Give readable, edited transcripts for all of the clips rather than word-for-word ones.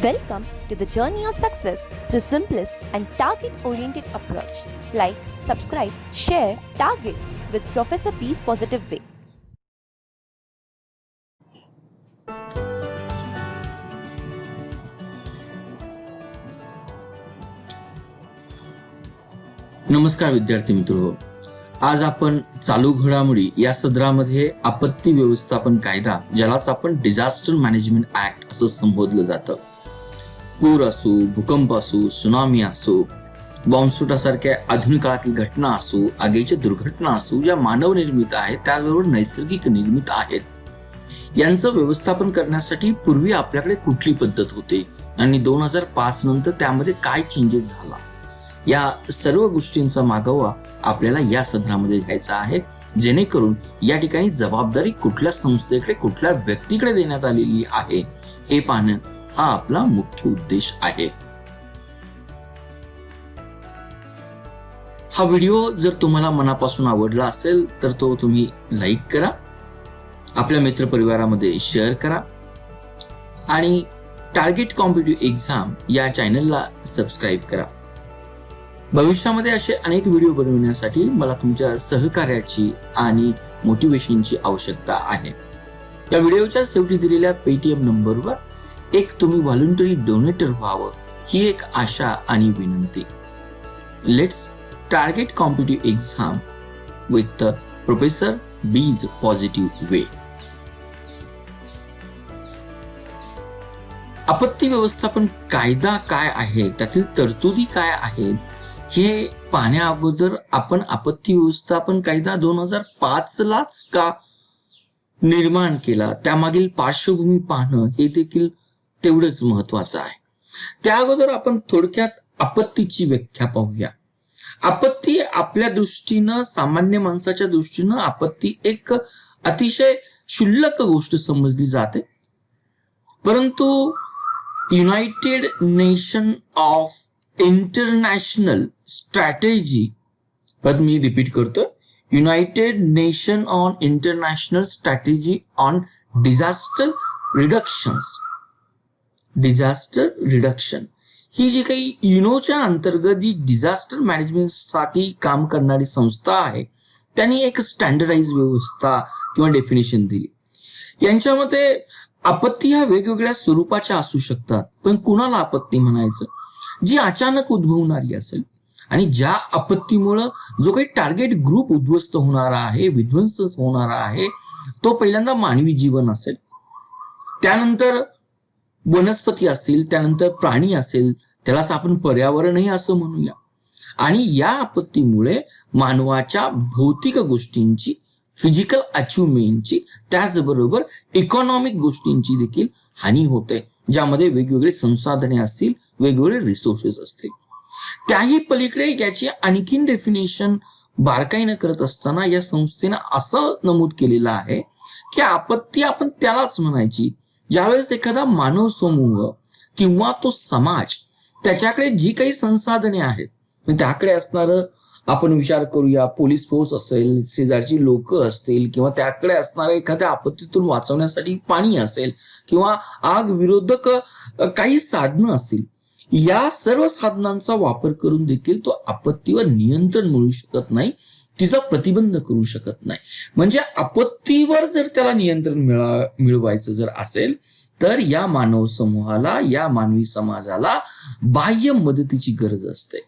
Welcome to the journey of success through simplest and target-oriented approach. Like, subscribe, share, target with Professor B's positive way. नमस्कार विद्यार्थी मित्र, आज आपण चालू घडामोडी या सदरामध्ये आपत्ती व्यवस्थापन कायदा, ज्यालाच आपण डिझास्टर मॅनेजमेंट ऍक्ट असं संबोधलं जातं, पूर असो, भूकंप असो, सुनामी असो, बॉम्बस्फोटासारख्या आधुनिक काळातील घटना असो, आगीच्या दुर्घटना असो, ज्या मानव निर्मित आहेत त्याचबरोबर नैसर्गिक निर्मित आहेत, यांचं व्यवस्थापन करण्यासाठी पूर्वी आपल्याकडे कुठली पद्धत होती आणि 2005 नंतर त्यामध्ये काय चेंजेस झाला, या सर्व गोष्टींचा मागोवा आपल्याला या सदरामध्ये घ्यायचा आहे, जेणेकरून या ठिकाणी जबाबदारी कुठल्या संस्थेकडे, कुठल्या व्यक्तीकडे देण्यात आलेली आहे हे पाहणं हा आपला मुख्य उद्देश आहे. हा व्हिडिओ जर तुम्हाला मनापासून आवडला असेल तर तो तुम्ही लाईक करा, आपल्या मित्रपरिवारामध्ये शेअर करा आणि टार्गेट कॉम्पिटिटिव्ह एक्झाम या चॅनलला सबस्क्राईब करा. भविष्यामध्ये असे अनेक व्हिडिओ बनवण्यासाठी मला तुमच्या सहकार्याची आणि मोटिवेशनची आवश्यकता आहे. या व्हिडिओच्या शेवटी दिलेल्या पेटीएम नंबरवर एक तुम्ही व्हॉलंटरी डोनेटर व्हावं ही एक आशा आणि विनंती. Let's target competitive exam with professor बीज पॉझिटिव्ह वे. आपत्ती व्यवस्थापन कायदा काय आहे, त्यातील तरतुदी काय आहेत हे पाहण्या अगोदर आपण आपत्ती व्यवस्थापन कायदा 2005 लाच का निर्माण केला त्यामागील पार्श्वभूमी पाहणं हे देखील तेवढंच महत्वाचं आहे. त्या अगोदर आपण थोडक्यात आपत्तीची व्याख्या पाहूया. आपत्ती आपल्या दृष्टीनं, सामान्य माणसाच्या दृष्टीनं आपत्ती एक अतिशय क्षुल्लक गोष्ट समजली जाते, परंतु United Nation of International Strategy, परत मी रिपीट करतो, United Nation on International Strategy on Disaster Reduction ही जी काही युनोच्या अंतर्गत जी डिझास्टर मॅनेजमेंट साठी काम करणारी संस्था आहे, त्यांनी एक स्टँडर्डाइज व्यवस्था किंवा डेफिनेशन दिली. यांच्यामध्ये आपत्ती ह्या वेगवेगळ्या स्वरूपाच्या असू शकतात, पण कुणाला आपत्ती म्हणायचं, जी अचानक उद्भवणारी असेल आणि ज्या आपत्तीमुळं जो काही टार्गेट ग्रुप उद्ध्वस्त होणारा आहे, विध्वंस होणारा आहे, तो पहिल्यांदा मानवी जीवन असेल, त्यानंतर वनस्पती असतील, त्यानंतर प्राणी असेल, त्यालाच आपण पर्यावरणही असं म्हणूया, आणि या आपत्तीमुळे मानवाच्या भौतिक गोष्टींची, फिजिकल अचिव्हमेंटची, त्याचबरोबर इकॉनॉमिक गोष्टींची देखील हानी होते, ज्यामध्ये वेगवेगळे संसाधने असतील, वेगवेगळे रिसोर्सेस असतील. त्याही पलीकडे याची आणखीन डेफिनेशन बारकाईनं करत असताना या संस्थेनं असं नमूद केलेलं आहे की आपत्ती आपण त्यालाच म्हणायची ज्यावेळेस एखादा मानव समूह किंवा तो समाज त्याच्याकडे जी काही संसाधने आहेत, त्याकडे असणारं, आपण विचार करूया, पोलीस फोर्स असेल, शेजारची लोक असतील, किंवा त्याकडे असणारं एखाद्या आपत्तीतून वाचवण्यासाठी पाणी असेल, किंवा आग विरोधक काही साधनं असतील, या सर्व साधनांचा वापर करून देखील तो आपत्तीवर नियंत्रण मिळवू शकत नाही, तिचा प्रतिबंध करू शकत नाही. म्हणजे आपत्तीवर जर त्याला नियंत्रण मिळवायचं जर असेल तर या मानव समूहाला, या मानवी समाजाला बाह्य मदतीची गरज असते.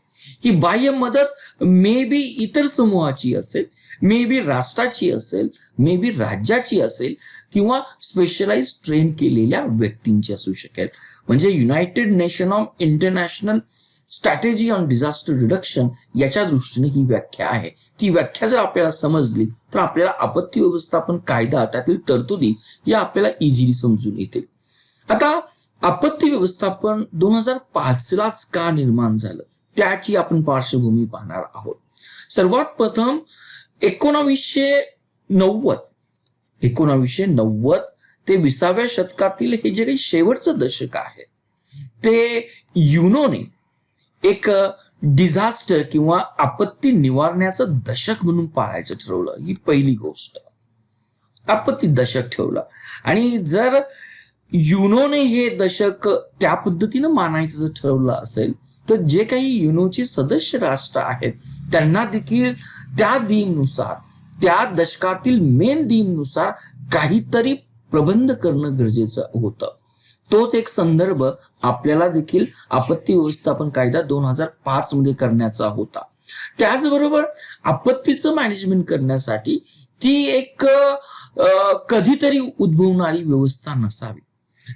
ही बाह्य मदत मे बी इतर समूहाची असेल, मे बी राष्ट्राची असेल, मे बी राज्याची असेल, किंवा स्पेशलाइज ट्रेन केलेल्या व्यक्तींची असू शकेल. म्हणजे United Nation of International Strategy on Disaster reduction याच्या दृष्टीने ही व्याख्या आहे. ती व्याख्या जर आपल्याला समजली तर आपल्याला आपत्ती व्यवस्थापन कायदा, त्यातील तरतुदी या आपल्याला इझिली समजून येतील. आता आपत्ती व्यवस्थापन 2005 लाच का निर्माण झालं त्याची आपण पार्श्वभूमी पाहणार आहोत. सर्वात प्रथम 1990 ते 20व्या शतकातील हे जे काही शेवटचं दशक आहे, ते युनोने एक डिझास्टर किंवा आपत्ती निवारण्याचं दशक म्हणून पाळायचं ठरवलं. ही पहिली गोष्ट, आपत्ती दशक ठेवलं. आणि जर युनोने हे दशक त्या पद्धतीनं मानायचं जर ठरवलं असेल तर जे काही युनोचे सदस्य राष्ट्र आहेत त्यांना देखील त्या थीमनुसार, त्या दशकातील मेन थीमनुसार काहीतरी प्रबंध करणं गरजेचं होतं. तोच एक संदर्भ आपल्याला देखील आपत्ती व्यवस्थापन कायदा 2005 मध्ये करण्याचा होता. त्याचबरोबर आपत्तीचं मॅनेजमेंट करण्यासाठी ती एक कधीतरी उद्भवणारी व्यवस्था नसावी,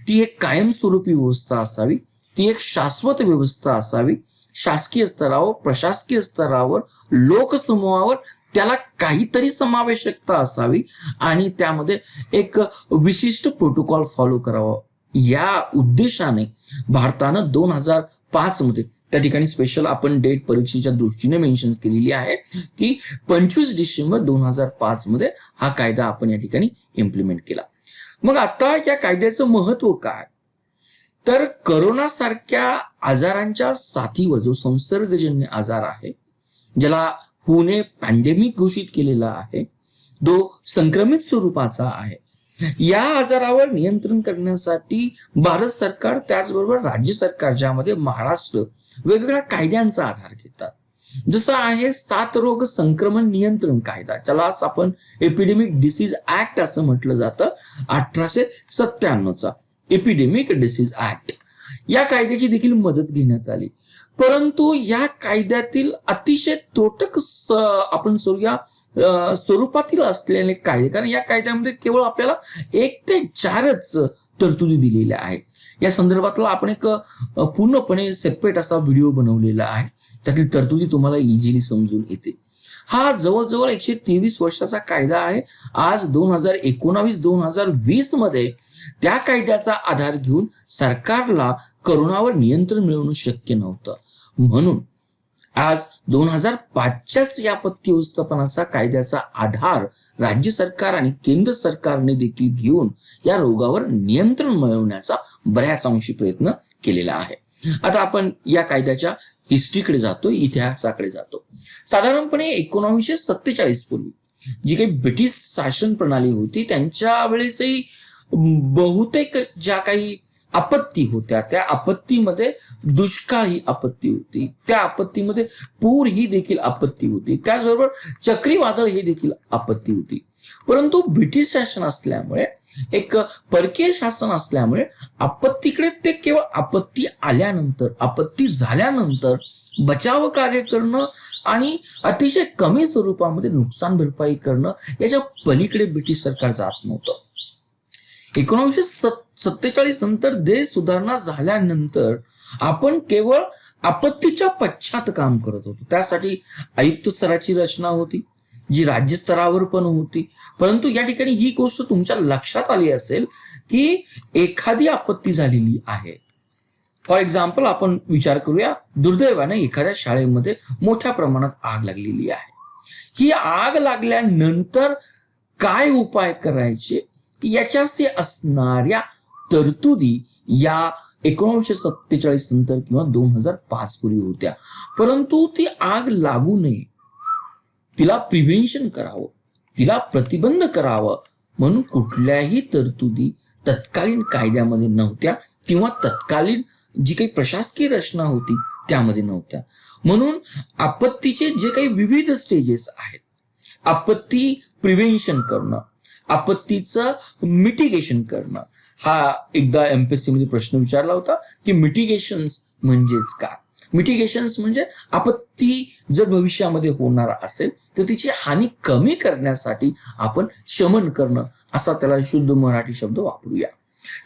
ती एक कायमस्वरूपी व्यवस्था असावी, ती एक शाश्वत व्यवस्था असावी. शासकीय स्तरावर, प्रशासकीय स्तरावर, लोकसमूहावर त्याला काहीतरी समावेशकता असावी आणि त्यामध्ये एक विशिष्ट प्रोटोकॉल फॉलो करावा. या उद्देशाने भारतानं 2005 मध्ये त्या ठिकाणी स्पेशल आपण डेट परीक्षेच्या दृष्टीने मेन्शन केलेली आहे की 25 डिसेंबर 2005 मध्ये हा कायदा आपण या ठिकाणी इम्प्लिमेंट केला. मग आता या कायद्याचं महत्व काय, तर करोना सारख्या आजारांच्या साथीवर, जो संसर्गजन्य आजार आहे ज्याला हुने पॅन्डेमिक घोषित केलेला आहे, जो संक्रमित स्वरूपाचा आहे, या आजारावर नियंत्रण करण्यासाठी भारत सरकार त्याचबरोबर राज्य सरकार, ज्यामध्ये महाराष्ट्र, वेगवेगळ्या कायद्यांचा आधार घेतात. जसं आहे साथरोग संक्रमण नियंत्रण कायदा, त्यालाच आपण एपिडेमिक डिसीज ऍक्ट असं म्हटलं जातं, 1897चा एपिडेमिक डिसीज ऍक्ट. या कायद्याची देखील मदत घेण्यात आली. परंतु या कायद्यातील अतिशय त्रोटक आपण स्वरूपातील असलेले कायदे, कारण या कायद्यामध्ये केवळ आपल्याला 1 ते 4च तरतुदी दिलेल्या आहेत. या संदर्भातला आपण एक पूर्णपणे सेपरेट असा व्हिडिओ बनवलेला आहे, त्यातील तरतुदी तुम्हाला इझिली समजून येते. हा जवळजवळ 123 वर्षाचा कायदा आहे. आज 2019-2020 मध्ये त्या कायद्याचा आधार घेऊन सरकारला करोनावर नियंत्रण मिळवणं शक्य नव्हतं. म्हणून आज 2005च्याच या आपत्ती व्यवस्थापनाचा कायद्याचा आधार राज्य सरकार आणि केंद्र सरकारने देखील घेऊन या रोगावर नियंत्रण मिळवण्याचा बऱ्याच अंशी प्रयत्न केलेला आहे. आता आपण या कायद्याच्या हिस्ट्रीकडे जातो, इतिहासाकडे जातो. साधारणपणे 1947 पूर्वी जी काही ब्रिटिश शासन प्रणाली होती त्यांच्या वेळेसही बहुतेक ज्या काही आपत्ती होत्या त्या आपत्तीमध्ये दुष्काळ ही आपत्ती होती, त्या आपत्तीमध्ये पूर ही देखील आपत्ती होती, त्याचबरोबर चक्रीवादळ ही देखील आपत्ती होती. परंतु ब्रिटिश शासन असल्यामुळे, एक परकीय शासन असल्यामुळे आपत्तीकडे ते केवळ आपत्ती आल्यानंतर, आपत्ती झाल्यानंतर बचाव कार्य करणं आणि अतिशय कमी स्वरूपामध्ये नुकसान भरपाई करणं याच्या पलीकडे ब्रिटिश सरकार जात नव्हतं. 1947 नंतर देश सुधारणा झाल्यानंतर आपण केवळ आपत्तीच्या पश्चात काम करत होतो. त्यासाठी आयुक्त स्तराची रचना होती, जी राज्य स्तरावर पण होती. परंतु या ठिकाणी ही गोष्ट तुमच्या लक्षात आली असेल की एखादी आपत्ती झालेली आहे. फॉर एक्झाम्पल आपण विचार करूया, दुर्दैवाने एखाद्या शाळेमध्ये मोठ्या प्रमाणात आग लागलेली आहे. ही आग लागल्यानंतर काय उपाय करायचे याच्याशी असणाऱ्या तरतुदी या 1947 नंतर किंवा 2005 पूर्वी होत्या. परंतु ती आग लागू नये, तिला प्रिव्हेन्शन करावं, तिला प्रतिबंध करावं म्हणून कुठल्याही तरतुदी तत्कालीन कायद्यामध्ये नव्हत्या किंवा तत्कालीन जी काही प्रशासकीय रचना होती त्यामध्ये नव्हत्या. म्हणून आपत्तीचे जे काही विविध स्टेजेस आहेत, आपत्ती प्रिव्हेन्शन करणं, आपत्तीचं मिटिगेशन करणं, हा एकदा एमपीएससी मध्ये प्रश्न विचारला होता की मिटिगेशन्स म्हणजेच काय. मिटिगेशन्स म्हणजे आपत्ती जर भविष्यामध्ये होणार असेल तर तिची हानी कमी करण्यासाठी आपण शमन करणं, असा त्याला शुद्ध मराठी शब्द वापरूया.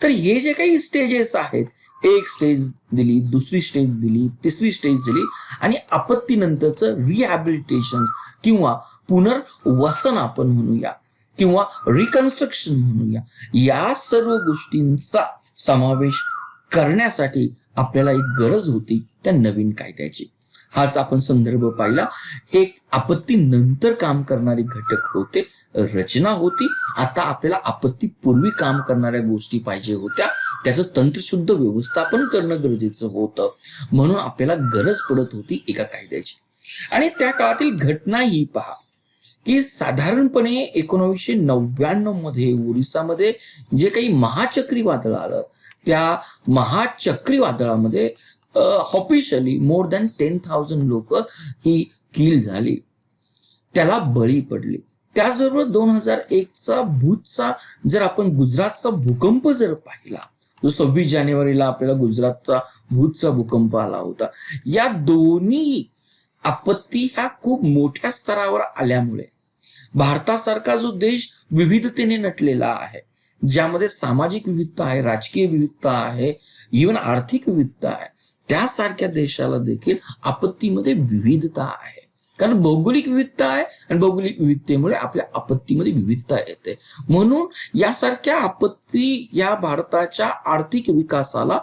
तर हे जे काही स्टेजेस आहेत, एक स्टेज दिली, दुसरी स्टेज दिली, तिसरी स्टेज दिली आणि आपत्तीनंतरचं रिहॅबिलिटेशन किंवा पुनर्वसन आपण म्हणूया किंवा रिकन्स्ट्रक्शन म्हणूया, या सर्व गोष्टींचा समावेश करण्यासाठी आपल्याला एक गरज होती त्या नवीन कायद्याची. हाच आपण संदर्भ पाहिला. एक आपत्ती नंतर काम करणारे घटक होते, रचना होती. आता आपल्याला आपत्तीपूर्वी काम करणाऱ्या गोष्टी पाहिजे होत्या, त्याचं तंत्रशुद्ध व्यवस्थापन करणं गरजेचं होतं. म्हणून आपल्याला गरज पडत होती एका कायद्याची. आणि त्या काळातील घटना ही पहा की साधारणपणे 1999 मध्ये ओरिसामध्ये जे काही महाचक्रीवादळ आलं, त्या महाचक्रीवादळामध्ये ऑफिशियली मोर दॅन 10,000 लोक ही किल झाली, त्याला बळी पडली. त्याचबरोबर 2001चा भूजचा जर आपण गुजरातचा भूकंप जर पाहिला, जो 26 जानेवारीला आपल्याला गुजरातचा भूजचा भूकंप आला होता, या दोन्ही आपत्ती ह्या खूप मोठ्या स्तरावर आल्यामुळे भारतासारखा जो देश विविधतेने नटलेला आहे, ज्यामध्ये सामाजिक विविधता आहे, राजकीय विविधता आहे, इव्हन आर्थिक विविधता आहे, त्यासारख्या देशाला देखील आपत्तीमध्ये विविधता आहे. कारण भौगोलिक विविधता आहे आणि भौगोलिक विविधतेमुळे आपल्या आपत्तीमध्ये विविधता येते. म्हणून यासारख्या आपत्ती या भारताच्या आर्थिक विकासाला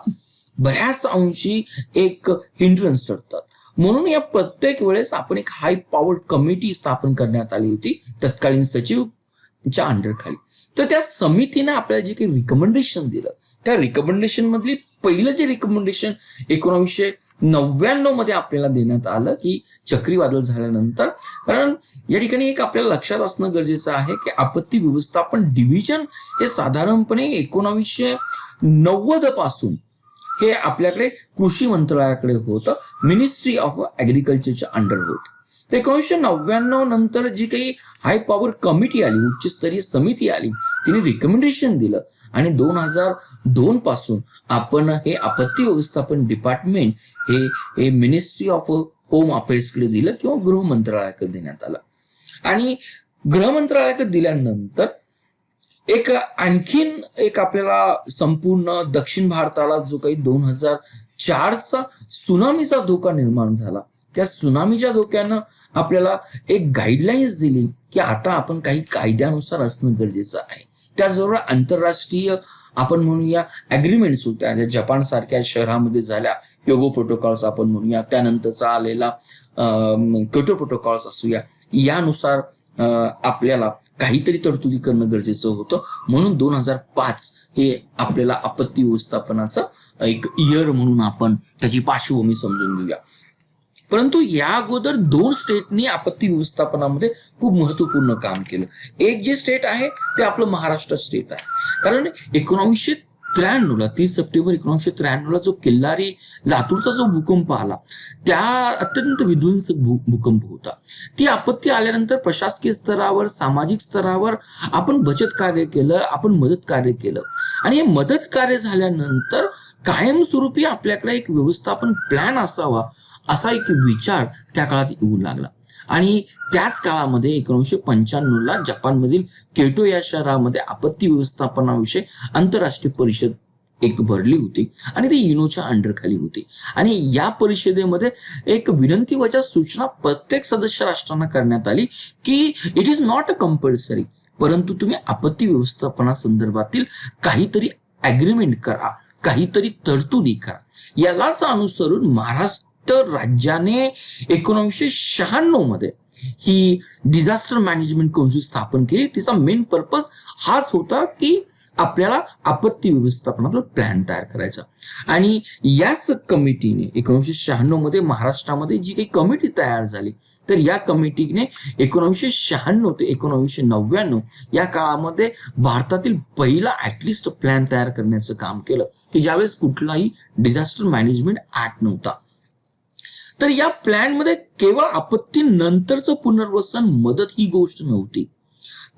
बऱ्याच अंशी एक हिंड्रन्स ठरतात. म्हणून या प्रत्येक वेळेस आपण एक हाय पॉवर कमिटी स्थापन करण्यात आली होती तत्कालीन सचिवच्या अंडरखाली. तर त्या समितीने आपल्याला जे काही रिकमेंडेशन दिलं, त्या रिकमेंडेशन मधली पहिलं जे रिकमेंडेशन 1999 मध्ये आपल्याला देण्यात आलं की चक्रीवादळ झाल्यानंतर, कारण या ठिकाणी एक आपल्याला लक्षात असणं गरजेचं आहे की आपत्ती व्यवस्थापन डिव्हिजन हे साधारणपणे 1990 पासून हे आपल्याकडे कृषी मंत्रालयाकडे होतं, मिनिस्ट्री ऑफ ॲग्रिकल्चरच्या अंडर होतं. 1999 नंतर जी काही हाय पॉवर कमिटी आली, उच्चस्तरीय समिती आली, तिने रिकमेंडेशन दिलं आणि 2002 पासून आपण हे आपत्ती व्यवस्थापन डिपार्टमेंट हे मिनिस्ट्री ऑफ होम अफेअर्सकडे दिलं किंवा गृह मंत्रालयाकडे देण्यात आलं. आणि गृह मंत्रालयाकडे दिल्यानंतर आणखीन एक आपल्याला संपूर्ण दक्षिण भारताला जो काही 2004चा सुनामीचा धोका निर्माण झाला, त्या सुनामीच्या धोक्यानं आपल्याला एक गाईडलाईन्स दिली की आता आपण काही कायद्यानुसार असणं गरजेचं आहे. त्याचबरोबर आंतरराष्ट्रीय आपण म्हणूया अग्रीमेंट्स होत्या, ज्या जपान सारख्या शहरामध्ये झाल्या, योगो प्रोटोकॉल्स आपण म्हणूया, त्यानंतरचा आलेला क्योटो प्रोटोकॉल्स असूया, यानुसार आपल्याला काहीतरी तरतुदी करणं गरजेचं होतं. म्हणून 2005 हे आपल्याला आपत्ती व्यवस्थापनाचं एक इयर म्हणून आपण त्याची पार्श्वभूमी समजून घेऊया. परंतु या अगोदर 2 स्टेटनी आपत्ती व्यवस्थापनामध्ये खूप महत्वपूर्ण काम केलं. एक जे स्टेट आहे ते आपलं महाराष्ट्र स्टेट आहे. कारण 1993ला 30 सप्टेंबर 1993ला जो किल्लारी लातूरचा जो भूकंप आला, त्या अत्यंत विध्वंसक भूकंप होता. ती आपत्ती आल्यानंतर प्रशासकीय स्तरावर, सामाजिक स्तरावर आपण बचत कार्य केलं, आपण मदत कार्य केलं आणि हे मदत कार्य झाल्यानंतर कायमस्वरूपी आपल्याकडे एक व्यवस्थापन प्लॅन असावा असा एक विचार त्या काळात येऊ लागला. आणि त्याच काळामध्ये 1995ला जपानमधील क्योटो या शहरामध्ये आपत्ती व्यवस्थापनाविषयी आंतरराष्ट्रीय परिषद एक भरली होती आणि ती युनोच्या अंडरखाली होती. आणि या परिषदेमध्ये एक विनंतीवजा सूचना प्रत्येक सदस्य राष्ट्रांना करण्यात आली की it is not a compulsory, परंतु तुम्ही आपत्ती व्यवस्थापनासंदर्भातील काहीतरी ॲग्रीमेंट करा, काहीतरी तरतुदी करा. यालाच अनुसरून महाराष्ट्र राज्याने 1996 मध्ये ही डिझास्टर मॅनेजमेंट काउन्सिल स्थापन केली. तिचा मेन पर्पज हाच होता की आपल्याला आपत्ती व्यवस्थापनाचा प्लॅन तयार करायचा. आणि याच कमिटीने 1996 मध्ये महाराष्ट्रामध्ये जी काही कमिटी तयार झाली, तर या कमिटीने 1996 ते 1999 या काळामध्ये भारतातील पहिला ऍटलिस्ट प्लॅन तयार करण्याचं काम केलं की ज्यावेळेस कुठलाही डिझास्टर मॅनेजमेंट ऍक्ट नव्हता. तर या प्लॅन मध्ये केवळ आपत्ती नंतरचं पुनर्वसन मदत ही गोष्ट नव्हती,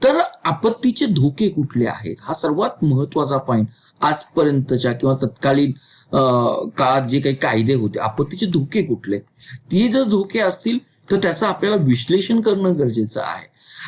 तर आपत्तीचे धोके कुठले आहेत हा सर्वात महत्वाचा पॉइंट आजपर्यंतच्या किंवा तत्कालीन काळात जे काही कायदे होते, आपत्तीचे धोके कुठले, ते जर धोके असतील तर त्याचं आपल्याला विश्लेषण करणं गरजेचं आहे.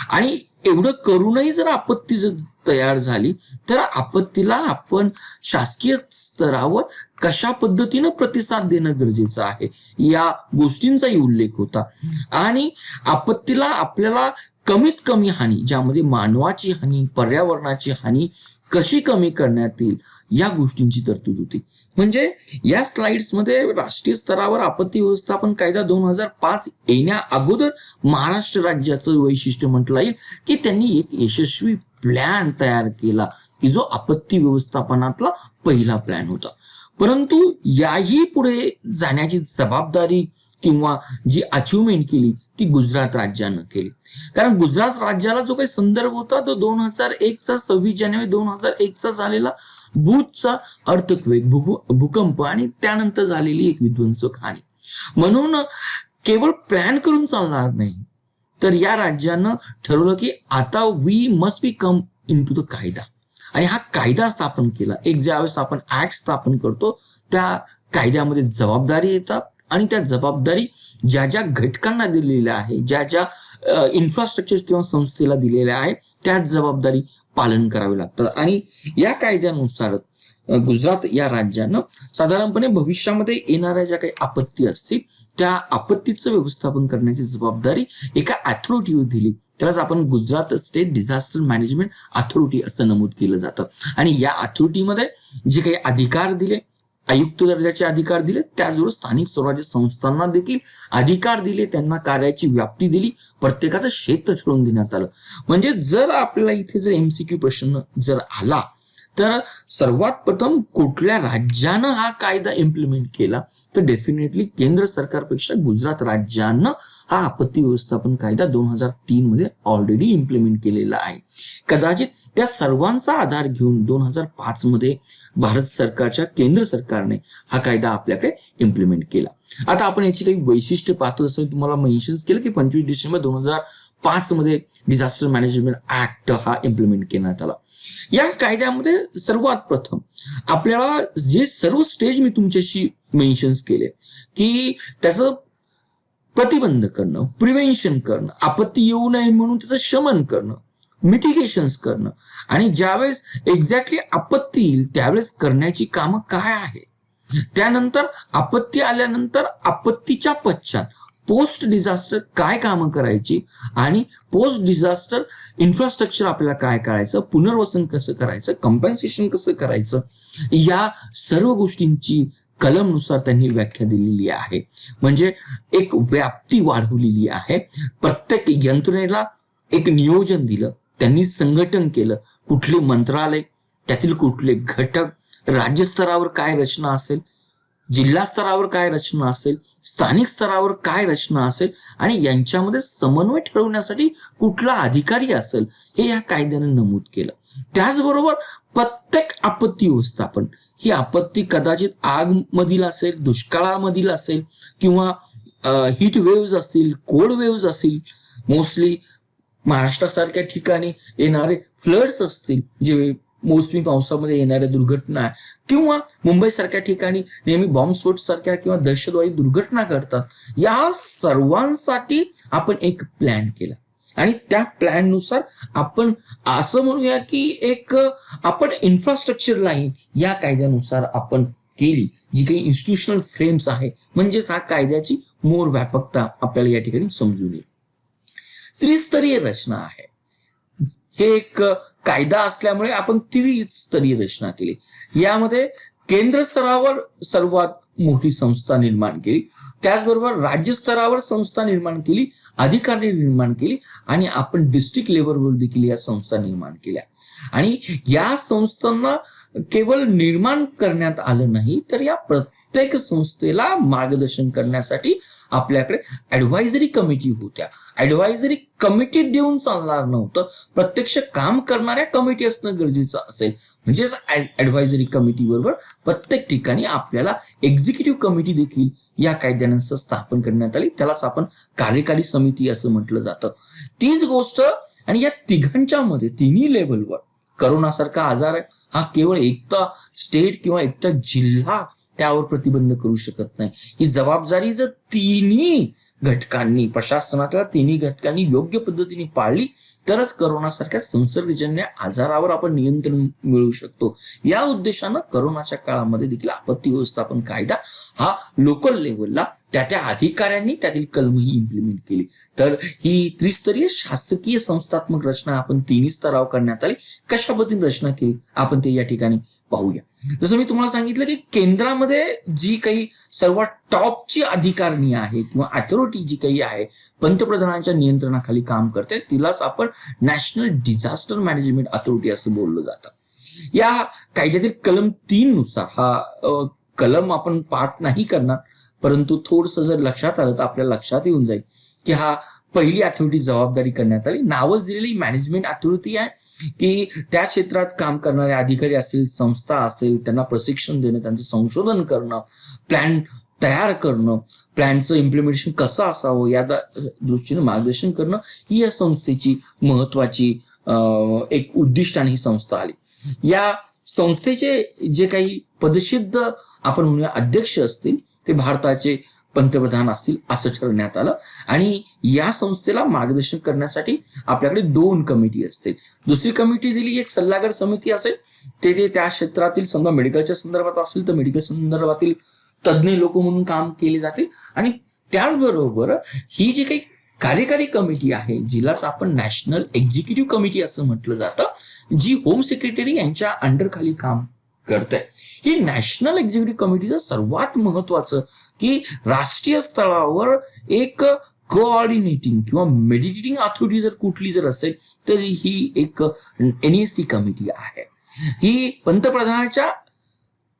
आणि एवढं करूनही जर आपत्ती जर तयार झाली तर आपत्तीला आपण शासकीय स्तरावर कशा पद्धतीनं प्रतिसाद देणं गरजेचं आहे या गोष्टींचाही उल्लेख होता. आणि आपत्तीला आपल्याला कमीत कमी हानी, ज्यामध्ये मानवाची हानी, पर्यावरणाची हानी कशी कमी करण्यात येईल या गोष्टींची तरतूद होती. म्हणजे या स्लाइड्स मध्ये राष्ट्रीय स्तरावर आपत्ती व्यवस्थापन कायदा 2005 येण्या अगोदर महाराष्ट्र राज्याचं वैशिष्ट्य म्हटलं येईल की त्यांनी एक यशस्वी प्लॅन तयार केला की जो आपत्ती व्यवस्थापनातला पहिला प्लॅन होता. परंतु याही पुढे जाण्याची जबाबदारी किंवा जी अचिव्हमेंट केली ती गुजरात राज्यानं केली. कारण गुजरात राज्याला जो काही संदर्भ होता तो 2001चा 26 जानेवारी 2001चा झालेला भूजचा अर्थक्वेक, भूकंप आणि त्यानंतर झालेली एक विध्वंसक हानी. म्हणून केवळ प्लॅन करून चालणार नाही, तर या राज्यानं ठरवलं की आता we must become in to the कायदा. आणि हा कायदा स्थापन केला. एक ज्यावेळेस आपण ऍक्ट स्थापन करतो त्या कायद्यामध्ये जबाबदारी येतात आणि त्या जबाबदारी ज्या ज्या घटकांना दिलेल्या आहे, ज्या ज्या इन्फ्रास्ट्रक्चर किंवा संस्थेला दिलेल्या आहे, त्याच जबाबदारी पालन करावे लागतात. आणि या कायद्यानुसार गुजरात या राज्यानं साधारणपणे भविष्यामध्ये येणाऱ्या ज्या काही आपत्ती असतील त्या आपत्तीचं व्यवस्थापन करण्याची जबाबदारी एका अथॉरिटीवर दिली. त्यालाच आपण Gujarat state disaster management authority असं नमूद केलं जातं. आणि या अथॉरिटीमध्ये जे काही अधिकार दिले, आयुक्त दर्जाचे अधिकार दिले, त्याचबरोबर स्थानिक स्वराज्य संस्थांना देखील अधिकार दिले, त्यांना कार्याची व्याप्ती दिली, प्रत्येकाचं क्षेत्र ठरवून देण्यात आलं. म्हणजे जर आपल्याला इथे जर एमसीक्यू प्रश्न जर आला तर सर्वात प्रथम कुठल्या राज्यानं हा कायदा इम्प्लिमेंट केला, तर डेफिनेटली केंद्र सरकारपेक्षा गुजरात राज्यानं हा आपत्ती व्यवस्थापन कायदा 2003 मध्ये ऑलरेडी इम्प्लिमेंट केलेला आहे. कदाचित त्या सर्वांचा आधार घेऊन 2005 मध्ये भारत सरकारच्या केंद्र सरकारने हा कायदा आपल्याकडे इम्प्लिमेंट केला. आता आपण याची काही वैशिष्ट्य पाहतो. जसं तुम्हाला मेन्शन केलं की 25 डिसेंबर 2005 मध्ये डिझास्टर मॅनेजमेंट ऍक्ट हा इम्प्लिमेंट करण्यात आला. या कायद्यामध्ये सर्वात प्रथम आपल्याला जे सर्व स्टेज मी तुमच्याशी मेन्शन केले की त्याचं प्रतिबंध करणं, प्रिव्हेन्शन करणं, आपत्ती येऊ नये म्हणून त्याचं शमन करणं, मिटिगेशन्स करणं आणि ज्यावेळेस एक्झॅक्टली आपत्ती येईल त्यावेळेस करण्याची कामं काय आहे, त्यानंतर आपत्ती आल्यानंतर आपत्तीच्या पश्चात पोस्ट डिझास्टर काय कामं करायची आणि पोस्ट डिझास्टर इन्फ्रास्ट्रक्चर आपल्याला काय करायचं, पुनर्वसन कसं करायचं, कम्पेन्सेशन कसं करायचं, या सर्व गोष्टींची कलमनुसार त्यांनी व्याख्या दिलेली आहे. म्हणजे एक व्याप्ती वाढवलेली आहे. प्रत्येक यंत्रणेला एक नियोजन दिलं, त्यांनी संघटन केलं. कुठले मंत्रालय, त्यातील कुठले घटक, राज्य स्तरावर काय रचना असेल, जिल्हा स्तरावर काय रचना असेल, स्थानिक स्तरावर काय रचना असेल आणि यांच्यामध्ये समन्वय ठरवण्यासाठी कुठला अधिकारी असेल, हे या कायद्याने नमूद केलं. त्याचबरोबर प्रत्येक आपत्ती व्यवस्थापन, ही आपत्ती कदाचित आग मधील असेल, दुष्काळामधील असेल किंवा हीट वेव्ह असतील, कोल्ड वेव्ह असतील, मोस्टली महाराष्ट्रासारख्या ठिकाणी येणारे फ्लड्स असतील, जे मोसमी पावसामध्ये येणाऱ्या दुर्घटना आहे, किंवा मुंबई सारख्या ठिकाणी नेहमी बॉम्बस्फोट सारख्या किंवा दहशतवादी दुर्घटना घडतात. या सर्वांसाठी आपण एक प्लॅन केला आणि त्या प्लॅननुसार आपण असं म्हणूया की एक आपण इन्फ्रास्ट्रक्चर लाईन या कायद्यानुसार आपण केली. जी काही इन्स्टिट्यूशनल फ्रेम्स आहे, म्हणजेच हा कायद्याची मोर व्यापकता आपल्याला या ठिकाणी समजून येईल. त्रिस्तरीय रचना आहे. हे एक कायदा असल्यामुळे आपण त्रिस्तरीय रचना केली. यामध्ये केंद्र स्तरावर सर्वात मोठी संस्था निर्माण केली, त्याचबरोबर राज्य स्तरावर संस्था निर्माण केली, अधिकारी निर्माण केली आणि आपण डिस्ट्रिक्ट लेवलवर देखील या संस्था निर्माण केल्या. आणि या संस्थांना केवळ निर्माण करण्यात आलं नाही, तर या प्रत्येक संस्थेला मार्गदर्शन करण्यासाठी आपल्याकडे ऍडव्हायझरी कमिटी होत्या. ऍडव्हायझरी कमिटी देऊन चालणार नव्हतं, प्रत्यक्ष काम करणाऱ्या कमिटी असणं गरजेचं असेल. म्हणजेच ऍडव्हायझरी कमिटी बरोबर प्रत्येक ठिकाणी आपल्याला एक्झिक्युटिव्ह कमिटी देखील या कायद्यानुसार स्थापन करण्यात आली. त्यालाच आपण कार्यकारी समिती असं म्हटलं जातं. तीच गोष्ट आणि या तिघांच्या मध्ये तिन्ही लेव्हलवर करोनासारखा आजार आहे, हा केवळ एकटा स्टेट किंवा एकटा जिल्हा त्यावर प्रतिबंध करू शकत नाही. ही जबाबदारी जर तिन्ही घटकांनी, प्रशासनातल्या तिन्ही घटकांनी योग्य पद्धतीने पाळली तरच करोनासारख्या संसर्गजन्य आजारावर आपण नियंत्रण मिळवू शकतो. या उद्देशानं करोनाच्या काळामध्ये देखील आपत्ती व्यवस्थापन कायदा हा लोकल लेव्हलला त्या अधिकाऱ्यांनी त्यातील कलमही इम्प्लिमेंट केली. तर ही त्रिस्तरीय शासकीय संस्थात्मक रचना आपण तिन्ही स्तरावर करण्यात आली. कशा पद्धतीने रचना केली आपण ते या ठिकाणी पाहूया. जसं मी तुम्हाला सांगितलं की केंद्रामध्ये जी काही सर्वात टॉपची अधिकारिणी आहे किंवा अथॉरिटी जी काही आहे, पंतप्रधानांच्या नियंत्रणाखाली काम करते, तिलाच आपण नॅशनल डिझास्टर मॅनेजमेंट अथॉरिटी असं बोललं जातं. या कायद्यातील कलम 3 नुसार हा कलम आपण पाठ नाही करणार, परंतु थोडंसं जर लक्षात आलं तर आपल्या लक्षात येऊन जाईल की हा पहिली अथॉरिटी जबाबदारी करण्यात आली. नावच दिलेली मॅनेजमेंट अथॉरिटी आहे की त्या क्षेत्रात काम करणारे अधिकारी असेल, संस्था असेल, त्यांना प्रशिक्षण देणं, त्यांचं संशोधन करणं, प्लॅन तयार करणं, प्लॅनचं इम्प्लिमेंटेशन कसं असावं या दृष्टीने मार्गदर्शन करणं ही या संस्थेची महत्वाची एक उद्दिष्टाने ही संस्था आली. या संस्थेचे जे काही पदसिद्ध आपण म्हणूया अध्यक्ष असतील ते भारताचे पंतप्रधान असतील असं ठरवण्यात आलं. आणि या संस्थेला मार्गदर्शन करण्यासाठी आपल्याकडे 2 कमिटी असतील. दुसरी कमिटी दिली एक सल्लागार समिती असेल, ते त्या क्षेत्रातील समजा मेडिकलच्या संदर्भात असेल तर मेडिकल संदर्भातील तज्ज्ञ लोक म्हणून काम केले जातील. आणि त्याचबरोबर ही जी काही कार्यकारी कमिटी आहे जिलाच आपण नॅशनल एक्झिक्युटिव्ह कमिटी असं म्हटलं जातं, जी होम सेक्रेटरी यांच्या अंडर खाली काम करते. ही नॅशनल एक्झिक्युटिव्ह कमिटीचं सर्वात महत्वाचं की राष्ट्रीय स्तरावर एक कोऑर्डिनेटिंग किंवा मेडिटेटिंग अथॉरिटी जर कुठली जर असेल तर ही एक NAC कमिटी आहे. ही पंतप्रधानाच्या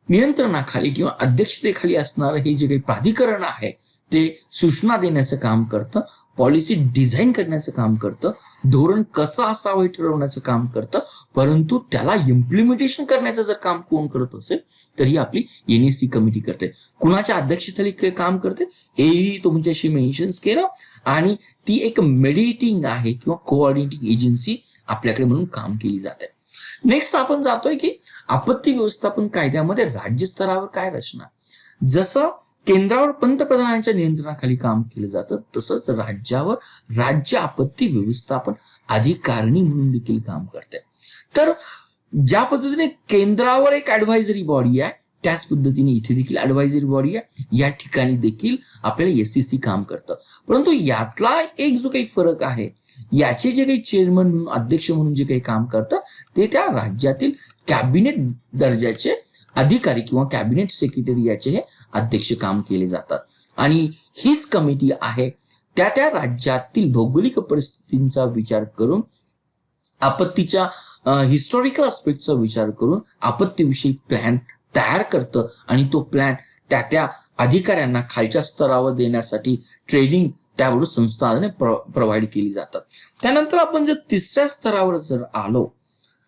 नियंत्रणाखाली किंवा अध्यक्षतेखाली असणारं हे जे काही प्राधिकरण आहे ते सूचना देण्याचं काम करतं, पॉलिसी डिझाईन करण्याचं काम करतं, धोरण कसं असावं हे ठरवण्याचं काम करतं. परंतु त्याला इम्प्लिमेंटेशन करण्याचं जर काम कोण करत असेल तर ही आपली NAC कमिटी करते. कुणाच्या अध्यक्षतेखाली काम करते हेही तुमच्याशी मेन्शन केलं. आणि ती एक मेडिएटिंग आहे किंवा कोऑर्डिनेटिंग एजन्सी आपल्याकडे म्हणून काम केली जाते. नेक्स्ट आपण जातोय की आपत्ती व्यवस्थापन कायद्यामध्ये राज्य स्तरावर काय रचना. जसं केंद्रावर पंतप्रधानांच्या नियंत्रणाखाली काम केलं जातं तसंच राज्यावर राज्य आपत्ती व्यवस्थापन अधिकारिणी म्हणून देखील काम करते. तर ज्या पद्धतीने केंद्रावर एक ऍडव्हायझरी बॉडी आहे त्याच पद्धतीने इथे देखील ऍडव्हायझरी बॉडी आहे. या ठिकाणी देखील आपल्याला SEC काम करतं. परंतु यातला एक जो काही फरक आहे, याचे जे काही चेअरमन म्हणून अध्यक्ष म्हणून जे काही काम करतं ते त्या राज्यातील कॅबिनेट दर्जाचे अधिकारी किंवा कॅबिनेट सेक्रेटरी याचे हे अध्यक्ष काम केले जातात. आणि हीच कमिटी आहे त्या राज्यातील भौगोलिक परिस्थितींचा विचार करून, आपत्तीच्या हिस्टॉरिकल अस्पेक्टचा विचार करून आपत्तीविषयी प्लॅन तयार करतं आणि तो प्लॅन त्या अधिकाऱ्यांना खालच्या स्तरावर देण्यासाठी ट्रेनिंग त्यावर संस्थाने प्रोव्हाइड केली जातात. त्यानंतर आपण जर तिसऱ्या स्तरावर जर आलो,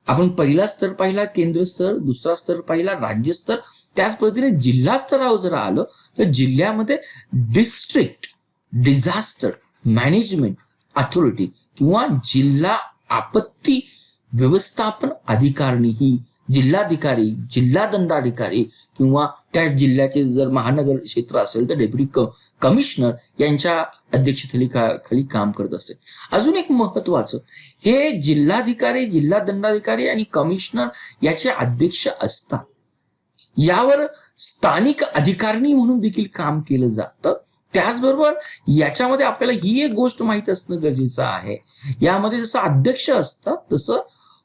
आपण पहिला स्तर पाहिला केंद्र स्तर, दुसरा स्तर पाहिला राज्य स्तर, त्याच पद्धतीने जिल्हा स्तरावर जर आलं तर जिल्ह्यामध्ये डिस्ट्रिक्ट डिझास्टर मॅनेजमेंट अथॉरिटी किंवा जिल्हा आपत्ती व्यवस्थापन अधिकारिणी ही जिल्हाधिकारी, जिल्हा दंडाधिकारी किंवा त्या जिल्ह्याचे जर महानगर क्षेत्र असेल तर डेप्युटी कमिशनर यांच्या अध्यक्षतेखाली काम करत असते. अजून एक महत्वाचं, हे जिल्हाधिकारी, जिल्हा दंडाधिकारी आणि कमिशनर याचे अध्यक्ष असतात. यावर स्थानिक अधिकारिणी म्हणून देखील काम केलं जातं. त्याचबरोबर याच्यामध्ये आपल्याला ही एक गोष्ट माहित असणं गरजेचं आहे, यामध्ये जसं अध्यक्ष असतात तसं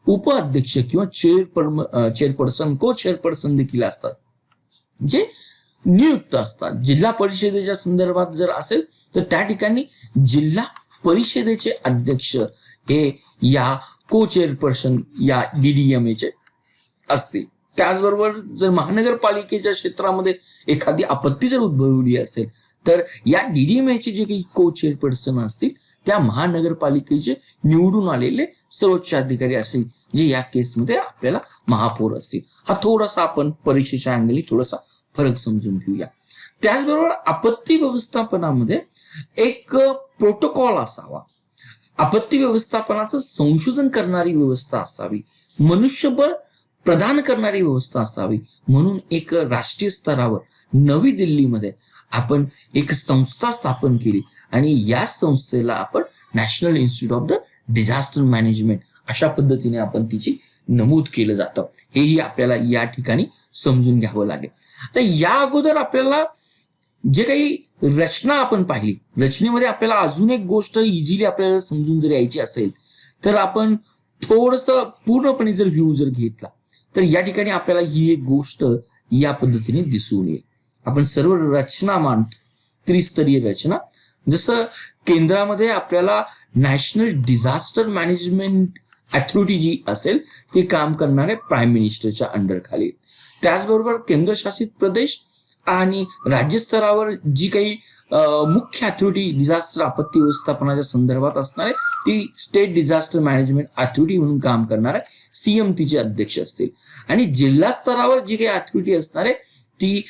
उपाध्यक्ष किंवा चेअरपर्सन को चेअरपर्सन देखील असतात जे नियुक्त असतात. जिल्हा परिषदेच्या संदर्भात जर असेल तर त्या ठिकाणी जिल्हा परिषदेचे अध्यक्ष हे या को चेअरपर्सन या DDMA चे असतील. त्याचबरोबर जर महानगरपालिकेच्या क्षेत्रामध्ये एखादी आपत्ती जर उद्भवली असेल तर या DDMA चे जे काही को चेअरपर्सन असतील त्या महानगरपालिकेचे निवडून आलेले सर्वोच्च अधिकारी असतील जे या केसमध्ये आपल्याला महापौर असतील. हा थोडासा आपण परीक्षेच्या अँगलनी थोडासा फरक समजून घेऊया. त्याचबरोबर आपत्ती व्यवस्थापनामध्ये एक प्रोटोकॉल असावा, आपत्ती व्यवस्थापनाचं संशोधन करणारी व्यवस्था असावी, मनुष्यबळ प्रदान करणारी व्यवस्था असावी. म्हणून एक राष्ट्रीय स्तरावर नवी दिल्लीमध्ये आपण एक संस्था स्थापन केली आणि या संस्थेला आपण national Institute of the disaster management अशा पद्धतीने आपण तिची नमूद केलं जातं. हेही आपल्याला या ठिकाणी समजून घ्यावं लागेल. तर या अगोदर आपल्याला जे काही रचना आपण पाहिली, रचनेमध्ये आपल्याला अजून एक गोष्ट इझिली आपल्याला समजून जर यायची असेल तर आपण थोडस पूर्णपणे जर व्ह्यू जर घेतला तर या ठिकाणी आपल्याला ही एक गोष्ट या पद्धतीने दिसून येईल. आपण सर्व रचना मानतो, त्रिस्तरीय रचना. जसं केंद्रामध्ये आपल्याला नॅशनल डिझास्टर मॅनेजमेंट अथॉरिटी जी असेल ते काम करणारे प्राईम मिनिस्टरच्या अंडर खाली. त्याचबरोबर केंद्रशासित प्रदेश आणि राज्य स्तरावर जी काही मुख्य अथॉरिटी डिझास्टर आपत्ती व्यवस्थापनाच्या संदर्भात असणार आहे ती स्टेट डिझास्टर मॅनेजमेंट अथॉरिटी म्हणून काम करणार आहे, सीएम तिचे अध्यक्ष असतील. आणि जिल्हा स्तरावर जी काही अथॉरिटी असणार आहे ती